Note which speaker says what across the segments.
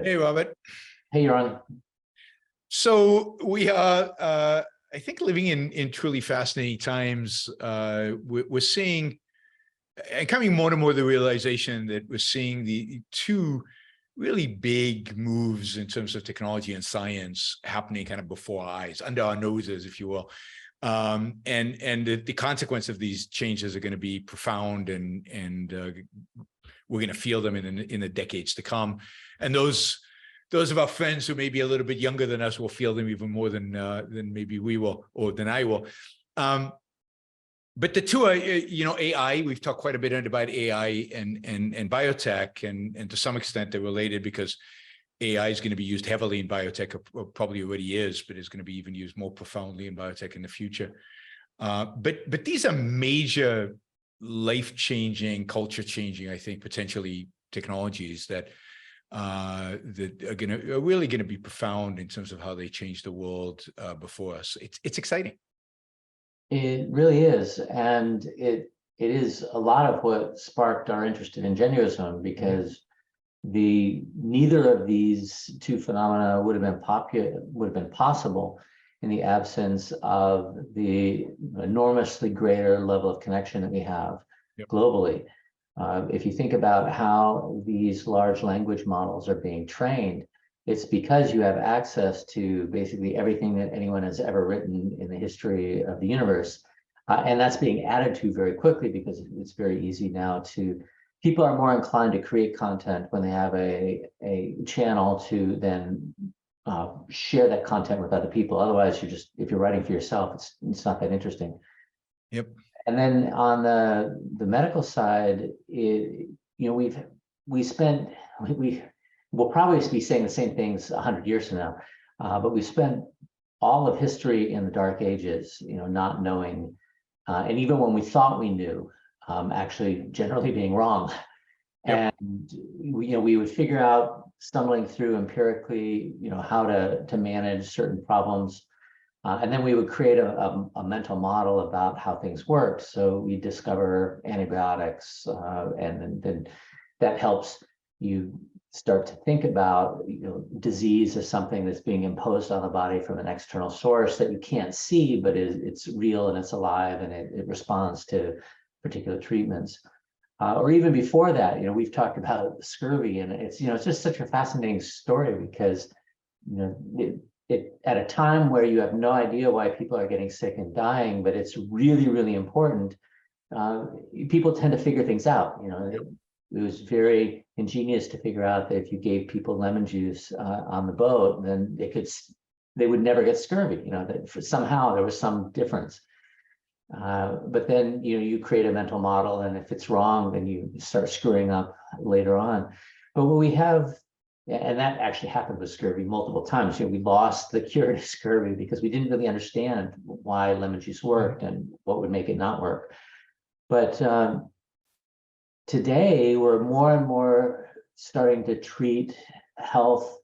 Speaker 1: Hey, Robert.
Speaker 2: Hey, Yaron.
Speaker 1: So we are, I think, living in truly fascinating times. We're seeing, and coming more and more to the realization that we're seeing the two really big moves in terms of technology and science happening kind of before our eyes, under our noses, if you will. And the consequence of these changes are going to be profound, and we're going to feel them in the decades to come. And those of our friends who may be a little bit younger than us will feel them even more than maybe we will, or than I will. But the two are, AI. We've talked quite a bit about AI and biotech, and to some extent they're related, because AI is going to be used heavily in biotech, or probably already is, but is going to be even used more profoundly in biotech in the future. But these are major, life-changing, culture-changing, I think, potentially technologies that are really going to be profound in terms of how they change the world before us. It's exciting.
Speaker 2: It really is, and it is a lot of what sparked our interest in Ingenuism, because neither of these two phenomena would have been possible in the absence of the enormously greater level of connection that we have globally. If you think about how these large language models are being trained, it's because you have access to basically everything that anyone has ever written in the history of the universe. And that's being added to very quickly, because it's very easy now people are more inclined to create content when they have a channel to then share that content with other people. Otherwise, if you're writing for yourself, it's not that interesting.
Speaker 1: Yep.
Speaker 2: And then on the medical side, we'll probably be saying the same things 100 years from now, but we spent all of history in the dark ages, not knowing, and even when we thought we knew, actually generally being wrong. Yep. And we would figure out, stumbling through empirically, how to manage certain problems. And then we would create a mental model about how things work. So we discover antibiotics, and then that helps you start to think about disease as something that's being imposed on the body from an external source that you can't see, but it's real and it's alive, and it responds to particular treatments. Or even before that, we've talked about scurvy, and it's just such a fascinating story, because at a time where you have no idea why people are getting sick and dying, but it's really, really important, people tend to figure things out. It was very ingenious to figure out that if you gave people lemon juice on the boat, then they would never get scurvy. That somehow there was some difference. But then you create a mental model, and if it's wrong, then you start screwing up later on. But what we have, and that actually happened with scurvy multiple times. We lost the cure to scurvy because we didn't really understand why lemon juice worked and what would make it not work. But today, we're more and more starting to treat health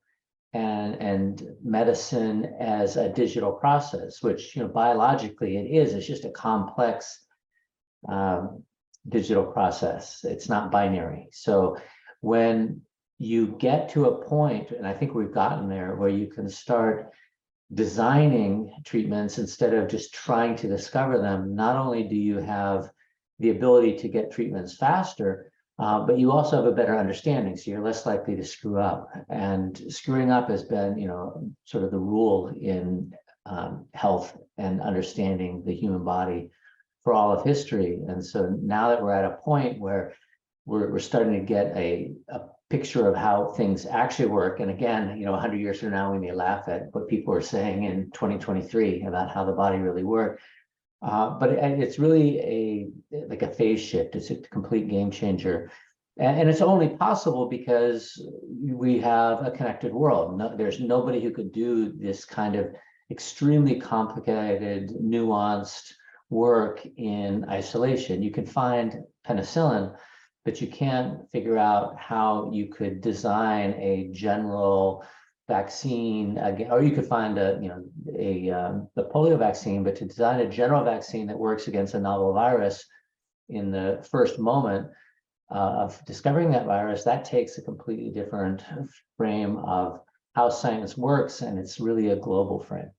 Speaker 2: and medicine as a digital process, which biologically it is. It's just a complex digital process. It's not binary. So when you get to a point, and I think we've gotten there, where you can start designing treatments instead of just trying to discover them, not only do you have the ability to get treatments faster, but you also have a better understanding, so you're less likely to screw up. And screwing up has been, sort of the rule in health and understanding the human body for all of history. And so now that we're at a point where we're starting to get a picture of how things actually work, and again, 100 years from now, we may laugh at what people are saying in 2023 about how the body really works. But it's really like a phase shift. It's a complete game changer. And it's only possible because we have a connected world. There's nobody who could do this kind of extremely complicated, nuanced work in isolation. You can find penicillin, but you can't figure out how you could design a general vaccine, or you could find the polio vaccine, but to design a general vaccine that works against a novel virus in the first moment, of discovering that virus, that takes a completely different frame of how science works, and it's really a global frame.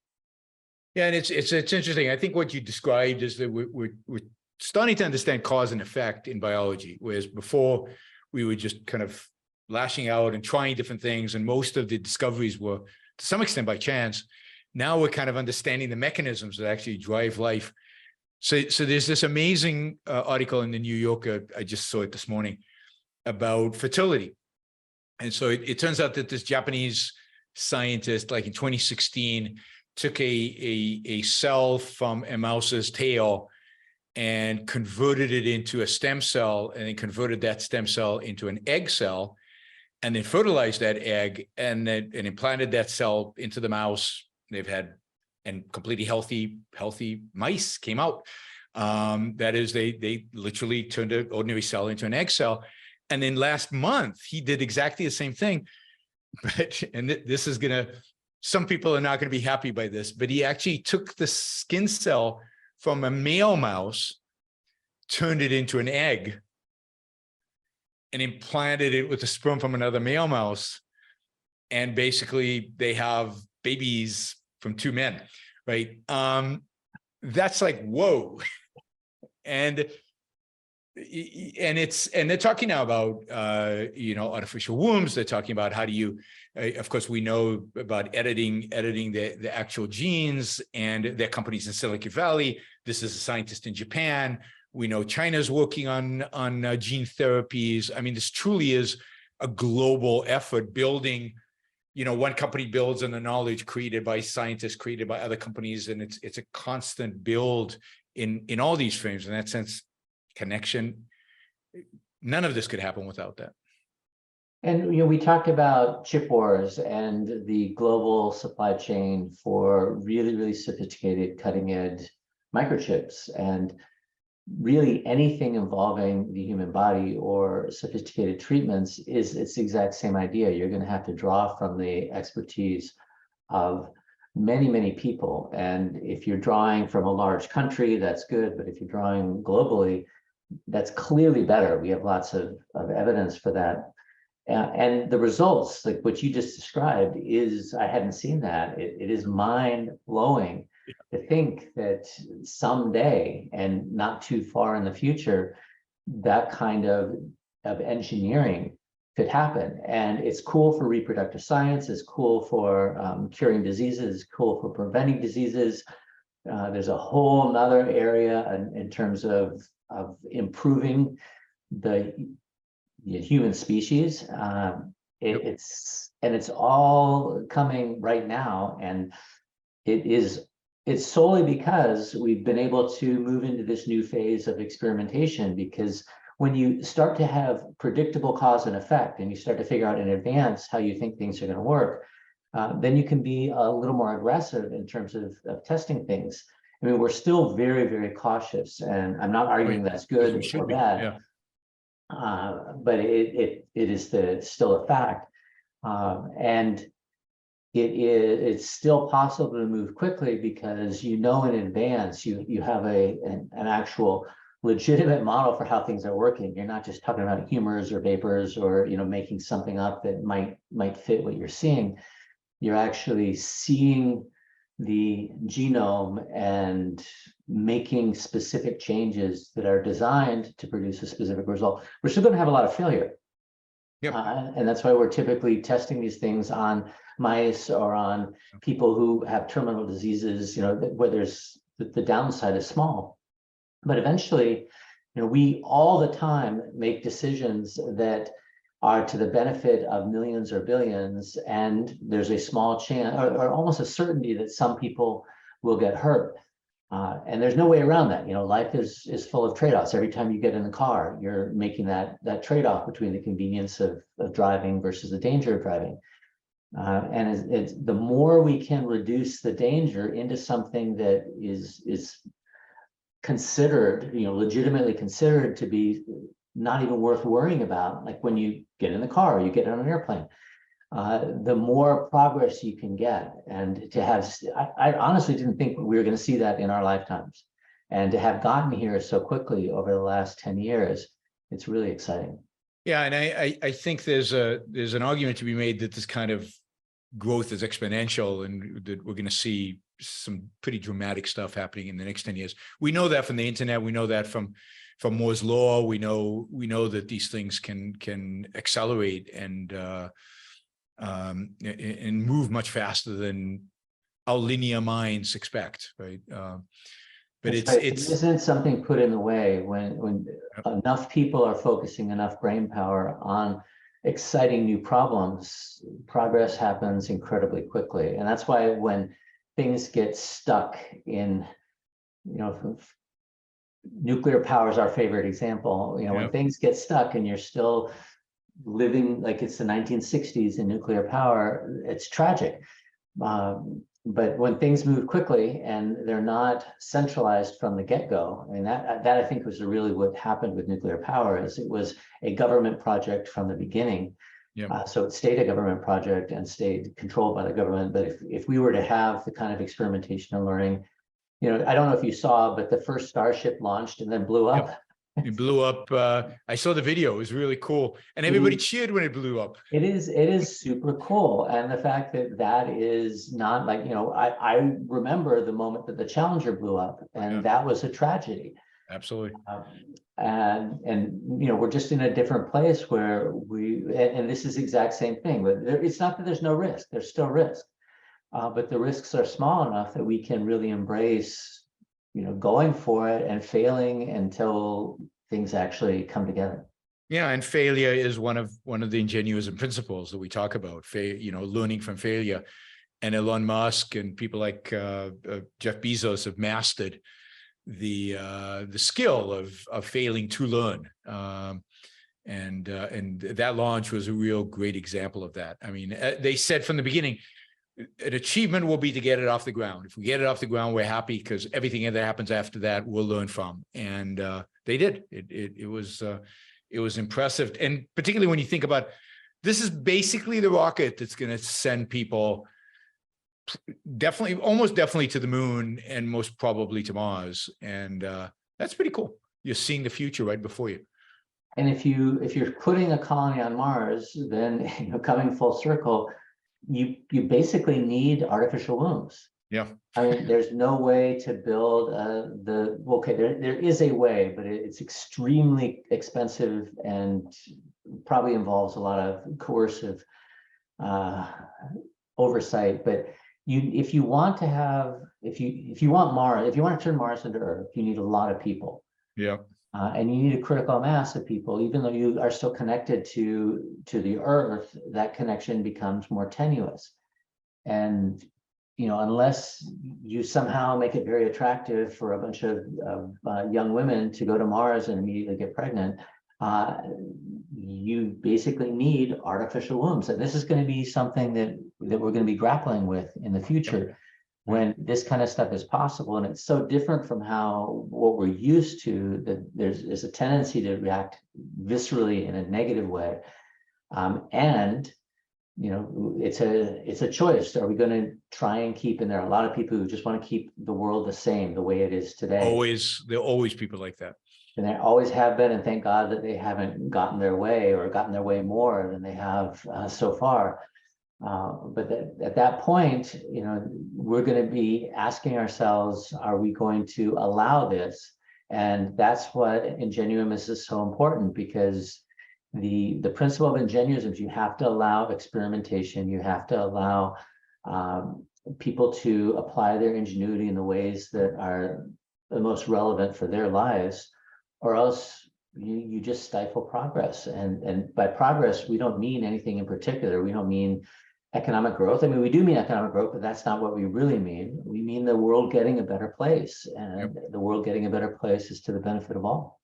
Speaker 1: Yeah, and it's interesting. I think what you described is that we're starting to understand cause and effect in biology, whereas before we were just kind of lashing out and trying different things, and most of the discoveries were to some extent by chance. Now we're kind of understanding the mechanisms that actually drive life. So there's this amazing article in the New Yorker, I just saw it this morning, about fertility. And so it turns out that this Japanese scientist, like in 2016, took a cell from a mouse's tail and converted it into a stem cell, and then converted that stem cell into an egg cell, and then fertilized that egg, and implanted that cell into the mouse. They've had, and completely healthy mice came out. That is, they literally turned an ordinary cell into an egg cell. And then last month, he did exactly the same thing. But, and this is some people are not gonna be happy by this, but he actually took the skin cell from a male mouse, turned it into an egg, and implanted it with the sperm from another male mouse. And basically they have babies from two men, right? That's like, whoa. And they're talking now about, artificial wombs. They're talking about how do you, of course, we know about editing the actual genes, and there are companies in Silicon Valley. This is a scientist in Japan. We know China's working on gene therapies. I mean, this truly is a global effort building. One company builds on the knowledge created by scientists, created by other companies, and it's a constant build in all these frames. In that sense, connection. None of this could happen without that.
Speaker 2: And we talked about chip wars and the global supply chain for really, really sophisticated cutting edge microchips, and really anything involving the human body or sophisticated treatments it's the exact same idea. You're going to have to draw from the expertise of many, many people. And if you're drawing from a large country, that's good. But if you're drawing globally, that's clearly better. We have lots of evidence for that. And the results, like what you just described, I hadn't seen that. It is mind-blowing to think that someday, and not too far in the future, that kind of engineering could happen. And it's cool for reproductive science, it's cool for curing diseases, it's cool for preventing diseases. There's a whole nother area in terms of improving the human species. It's all coming right now, and it's solely because we've been able to move into this new phase of experimentation. Because when you start to have predictable cause and effect, and you start to figure out in advance how you think things are going to work, then you can be a little more aggressive in terms of testing things. I mean, we're still very, very cautious, and I'm not arguing that's good or bad.
Speaker 1: Yeah.
Speaker 2: But it is still a fact, and it's still possible to move quickly, because in advance you have an actual legitimate model for how things are working. You're not just talking about humors or vapors, or making something up that might fit what you're seeing. You're actually seeing the genome and making specific changes that are designed to produce a specific result. We're still going to have a lot of failure.
Speaker 1: Yep.
Speaker 2: And that's why we're typically testing these things on mice or on people who have terminal diseases, where there's the downside is small. But eventually, we all the time make decisions that are to the benefit of millions or billions, and there's a small chance or almost a certainty that some people will get hurt. And there's no way around that. Life is full of trade-offs. Every time you get in the car, you're making that trade-off between the convenience of driving versus the danger of driving. And it's the more we can reduce the danger into something that is considered, legitimately considered to be not even worth worrying about, like when you get in the car or you get on an airplane, the more progress you can get. And to have, I honestly didn't think we were going to see that in our lifetimes. And to have gotten here so quickly over the last 10 years it's really exciting.
Speaker 1: Yeah, and I think there's an argument to be made that this kind of growth is exponential, and that we're going to see some pretty dramatic stuff happening in the next 10 years. We know that from the internet. We know that from Moore's law. We know that these things can accelerate and move much faster than our linear minds expect, right? But
Speaker 2: That's right. It isn't something put in the way when enough people are focusing enough brain power on exciting new problems, progress happens incredibly quickly. And that's why when things get stuck in, nuclear power is our favorite example, when things get stuck and you're still living like it's the 1960s in nuclear power, it's tragic. But when things move quickly and they're not centralized from the get-go, I mean, that I think was really what happened with nuclear power, is it was a government project from the beginning. So it stayed a government project and stayed controlled by the government. But if we were to have the kind of experimentation and learning, I don't know if you saw, but the first Starship launched and then blew up.
Speaker 1: It blew up. I saw the video. It was really cool. And everybody cheered when it blew up.
Speaker 2: It is super cool. And the fact that is not like, I remember the moment that the Challenger blew up, and that was a tragedy.
Speaker 1: Absolutely.
Speaker 2: And we're just in a different place where and this is the exact same thing, but it's not that there's no risk, there's still risk. But the risks are small enough that we can really embrace, going for it and failing until things actually come together.
Speaker 1: Yeah, and failure is one of the Ingenuism principles that we talk about. Learning from failure, and Elon Musk and people like Jeff Bezos have mastered the skill of failing to learn. And that launch was a real great example of that. I mean, they said from the beginning, an achievement will be to get it off the ground. If we get it off the ground, we're happy, because everything that happens after that we'll learn from. And they did. It was impressive. And particularly when you think about, this is basically the rocket that's going to send people almost definitely to the moon, and most probably to Mars. And that's pretty cool. You're seeing the future right before you.
Speaker 2: And if you're putting a colony on Mars, then coming full circle, you basically need artificial wombs.
Speaker 1: Yeah.
Speaker 2: I mean, there's no way to build there is a way, but it's extremely expensive and probably involves a lot of coercive oversight. But if you want to turn Mars into Earth, you need a lot of people.
Speaker 1: Yeah.
Speaker 2: And you need a critical mass of people. Even though you are still connected to the Earth, that connection becomes more tenuous. And unless you somehow make it very attractive for a bunch of young women to go to Mars and immediately get pregnant, you basically need artificial wombs. And this is going to be something that we're going to be grappling with in the future, when this kind of stuff is possible. And it's so different from what we're used to, that there's a tendency to react viscerally in a negative way. And it's a choice. Are we going to try and keep, and there are a lot of people who just want to keep the world the same, the way it is today.
Speaker 1: There are always people like that.
Speaker 2: And there always have been, and thank God that they haven't gotten their way, or gotten their way more than they have so far. But at that point, we're going to be asking ourselves, are we going to allow this? And that's what Ingenuism is so important, because the principle of Ingenuism is you have to allow experimentation. You have to allow people to apply their ingenuity in the ways that are the most relevant for their lives, or else you just stifle progress. And by progress, we don't mean anything in particular. We don't mean economic growth. I mean, we do mean economic growth, but that's not what we really mean. We mean the world getting a better place, and the world getting a better place is to the benefit of all.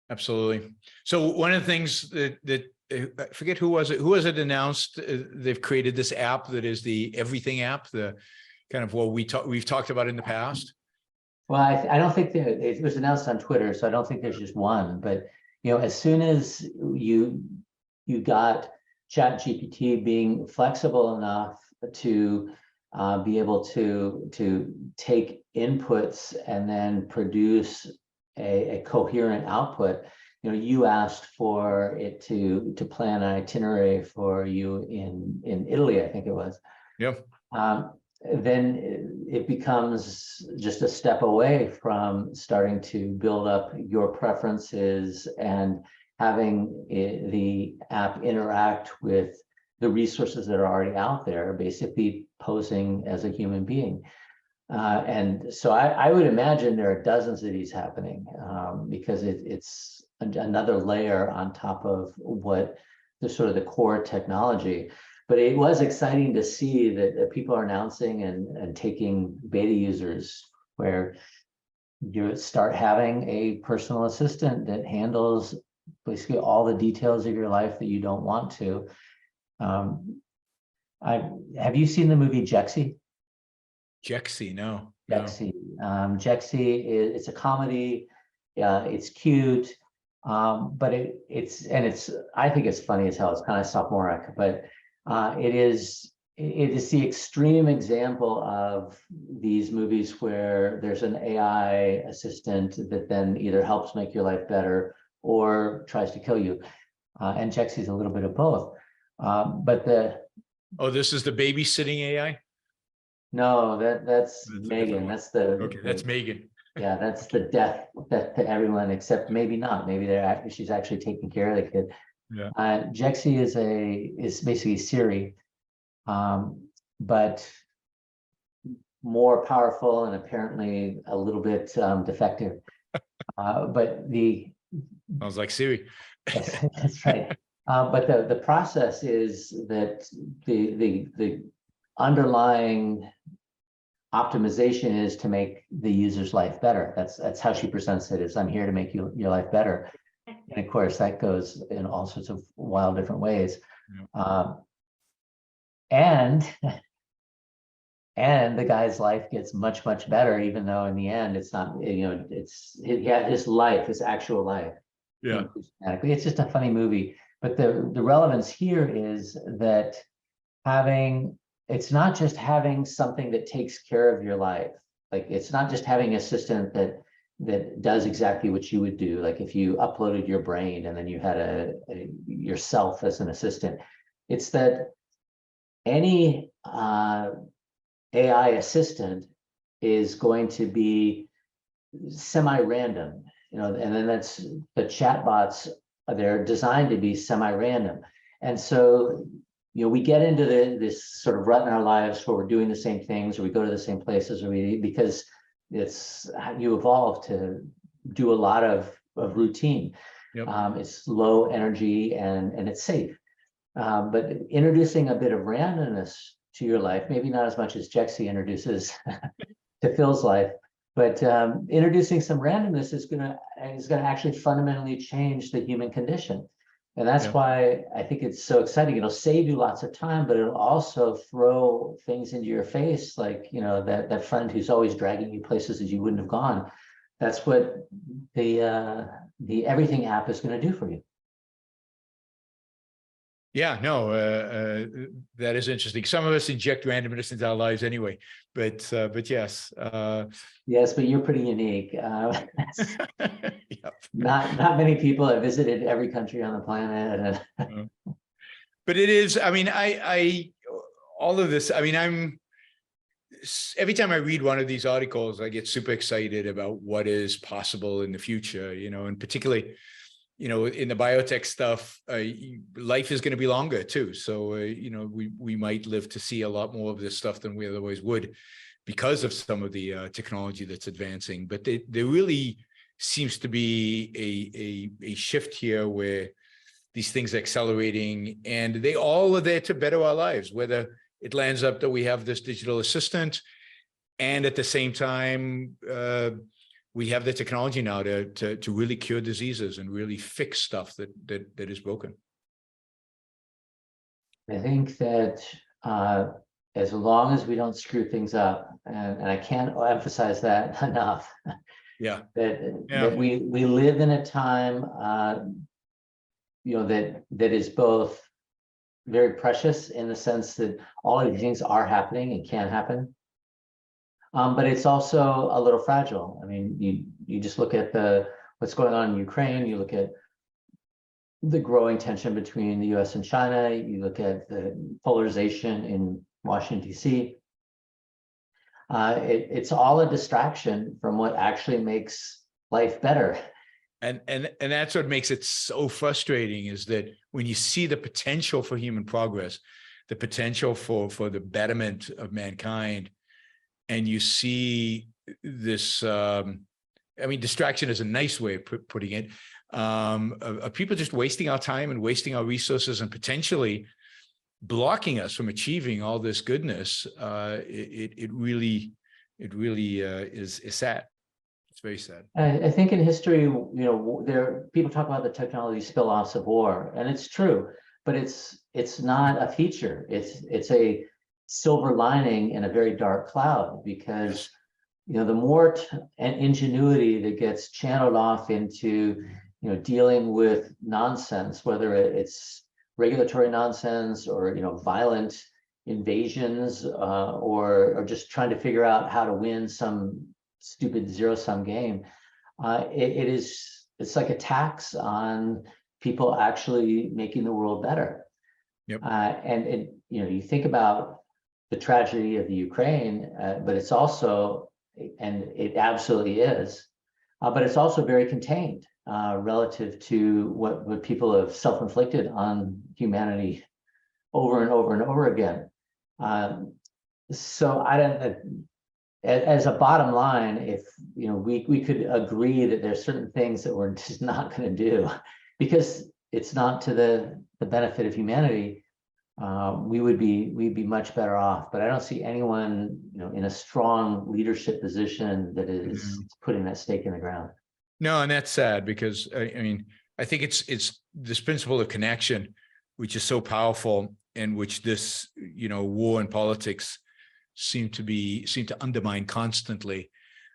Speaker 1: Absolutely. So one of the things that I forget who was it announced, they've created this app that is the everything app, the kind of what we've talked about in the past.
Speaker 2: Well, I don't think that it was announced on Twitter, so I don't think there's just one. But as soon as you got ChatGPT being flexible enough to be able to take inputs and then produce a coherent output, you asked for it to plan an itinerary for you in Italy, I think it was.
Speaker 1: Yeah.
Speaker 2: Then it becomes just a step away from starting to build up your preferences and having the app interact with the resources that are already out there, basically posing as a human being. And so I would imagine there are dozens of these happening, because it's another layer on top of what the sort of the core technology. But it was exciting to see that people are announcing and taking beta users where you start having a personal assistant that handles basically all the details of your life that you don't want to. Have you seen the movie Jexy?
Speaker 1: Jexy, no.
Speaker 2: Jexy. Jexy it's a comedy. It's cute, but it's I think it's funny as hell. It's kind of sophomoric, but it is the extreme example of these movies where there's an AI assistant that then either helps make your life better or tries to kill you. And Jexy is a little bit of both. But
Speaker 1: this is the babysitting AI?
Speaker 2: No, that's Megan. That's
Speaker 1: that's Megan.
Speaker 2: Yeah, that's the death to everyone except maybe not. Maybe she's actually taking care of the kid.
Speaker 1: Yeah.
Speaker 2: Jexy is basically Siri, but more powerful and apparently a little bit defective. But
Speaker 1: Sounds like Siri.
Speaker 2: that's right. But the process is that the underlying optimization is to make the user's life better. That's how she presents it, is I'm here to make your life better. And of course, that goes in all sorts of wild different ways. Yeah. And the guy's life gets much, much better, even though in the end, it's not, his life, his actual life.
Speaker 1: Yeah.
Speaker 2: It's just a funny movie. But the relevance here is that it's not just having something that takes care of your life. Like, it's not just having an assistant that does exactly what you would do. Like if you uploaded your brain and then you had yourself as an assistant. It's that any AI assistant is going to be semi-random, and then that's the chatbots. They're designed to be semi-random. And so, we get into this sort of rut in our lives where we're doing the same things, or we go to the same places, because you evolve to do a lot of routine. Yep. It's low energy and it's safe. But introducing a bit of randomness to your life, maybe not as much as Jexy introduces to Phil's life, but introducing some randomness is gonna actually fundamentally change the human condition. And that's why I think it's so exciting. It'll save you lots of time, but it'll also throw things into your face, like, that friend who's always dragging you places that you wouldn't have gone. That's what the Everything app is going to do for you.
Speaker 1: Yeah, no, that is interesting. Some of us inject randomness into our lives anyway, but yes.
Speaker 2: Yes, but you're pretty unique.
Speaker 1: Yep.
Speaker 2: Not many people have visited every country on the planet.
Speaker 1: But it is, all of this, every time I read one of these articles, I get super excited about what is possible in the future, and particularly, in the biotech stuff, life is going to be longer too. So, we might live to see a lot more of this stuff than we otherwise would because of some of the technology that's advancing. But there really seems to be a shift here where these things are accelerating, and they all are there to better our lives, whether it lands up that we have this digital assistant, and at the same time, we have the technology now to really cure diseases and really fix stuff that is broken.
Speaker 2: I think that as long as we don't screw things up, and I can't emphasize that enough, that we live in a time that is both very precious in the sense that all of these things are happening and can happen. But it's also a little fragile. You just look at what's going on in Ukraine, you look at the growing tension between the US and China. You look at the polarization in Washington, D.C. It's all a distraction from what actually makes life better.
Speaker 1: And that's what makes it so frustrating, is that when you see the potential for human progress, the potential for the betterment of mankind, and you see this, I mean, distraction is a nice way of putting it, of people just wasting our time and wasting our resources and potentially blocking us from achieving all this goodness, it really is sad. It's very sad.
Speaker 2: I think in history, people talk about the technology spill-offs of war, and it's true, but it's not a feature. It's a silver lining in a very dark cloud, because the more ingenuity that gets channeled off into dealing with nonsense, whether it's regulatory nonsense or
Speaker 3: violent invasions, or just trying to figure out how to win some stupid zero-sum game. It's like a tax on people actually making the world better.
Speaker 1: Yep.
Speaker 3: And you think about the tragedy of the Ukraine, but it's also, and it absolutely is, but it's also very contained relative to what people have self-inflicted on humanity over and over and over again. So I don't, as a bottom line, if we could agree that there's certain things that we're just not going to do because it's not to the benefit of humanity, we'd be much better off. But I don't see anyone in a strong leadership position that is putting that stake in the ground.
Speaker 1: No, and that's sad, because I mean, I think it's this principle of connection, which is so powerful, and which this war and politics seem to undermine constantly,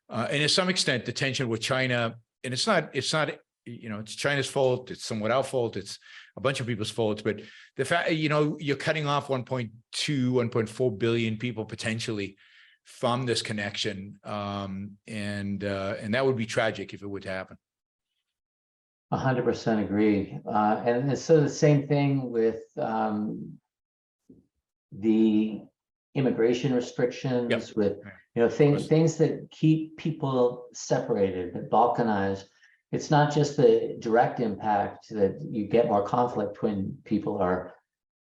Speaker 1: and to some extent the tension with China. And it's not it's China's fault, it's somewhat our fault, it's a bunch of people's faults, but the fact you're cutting off 1.2 1.4 billion people potentially from this connection, and that would be tragic if it would happen.
Speaker 3: 100% agree. And so the same thing with the immigration restrictions,
Speaker 1: Yep.
Speaker 3: with things that keep people separated, that balkanize. It's not just the direct impact that you get more conflict when people are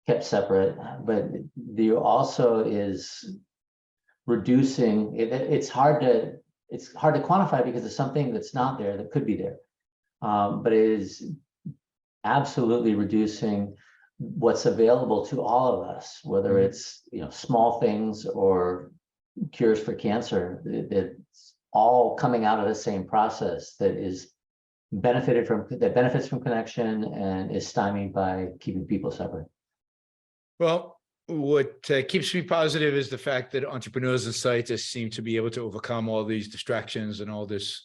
Speaker 3: kept separate, but there also is reducing it. It's hard to quantify because it's something that's not there that could be there, but it is absolutely reducing what's available to all of us, whether it's small things or cures for cancer. It's all coming out of the same process that benefits from connection and is stymied by keeping people separate.
Speaker 1: Well, what keeps me positive is the fact that entrepreneurs and scientists seem to be able to overcome all these distractions and all this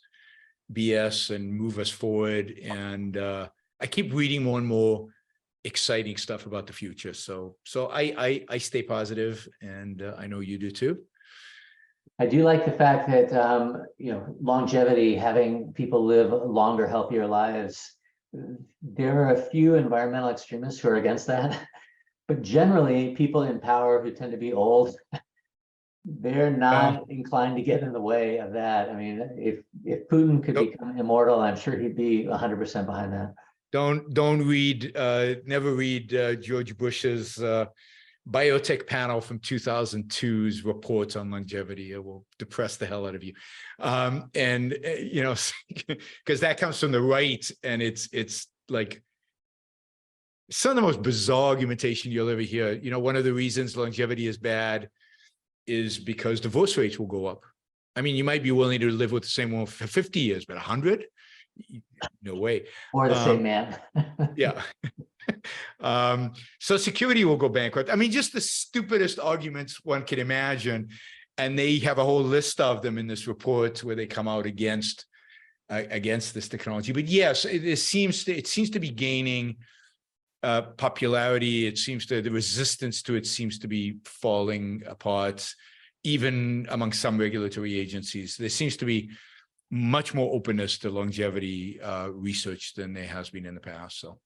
Speaker 1: BS and move us forward. And I keep reading more and more exciting stuff about the future. So I stay positive, and I know you do too.
Speaker 3: I do like the fact that longevity, having people live longer, healthier lives. There are a few environmental extremists who are against that, but generally people in power who tend to be old, they're not inclined to get in the way of that. I mean, if Putin could become immortal, I'm sure he'd be 100% behind that.
Speaker 1: Never read George Bush's biotech panel from 2002's reports on longevity. It will depress the hell out of you. And because that comes from the right, and it's like some of the most bizarre argumentation you'll ever hear. One of the reasons longevity is bad is because divorce rates will go up. I mean, you might be willing to live with the same woman for 50 years, but 100? No way.
Speaker 3: Or the same man.
Speaker 1: Yeah. So security will go bankrupt. I mean, just the stupidest arguments one can imagine. And they have a whole list of them in this report where they come out against this technology. But yes, it seems to be gaining popularity. The resistance to it seems to be falling apart, even among some regulatory agencies. There seems to be much more openness to longevity research than there has been in the past. So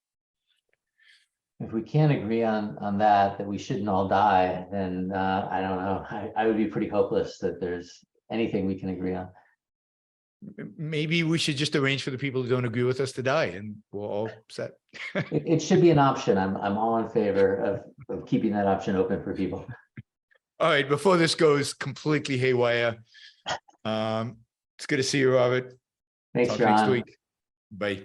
Speaker 2: if we can't agree on that we shouldn't all die, then I don't know. I would be pretty hopeless that there's anything we can agree on.
Speaker 1: Maybe we should just arrange for the people who don't agree with us to die, and we're all set.
Speaker 2: It should be an option. I'm all in favor of keeping that option open for people.
Speaker 1: All right, before this goes completely haywire, it's good to see you, Robert.
Speaker 2: Thanks,
Speaker 1: Talk next
Speaker 2: John.
Speaker 1: week. Bye.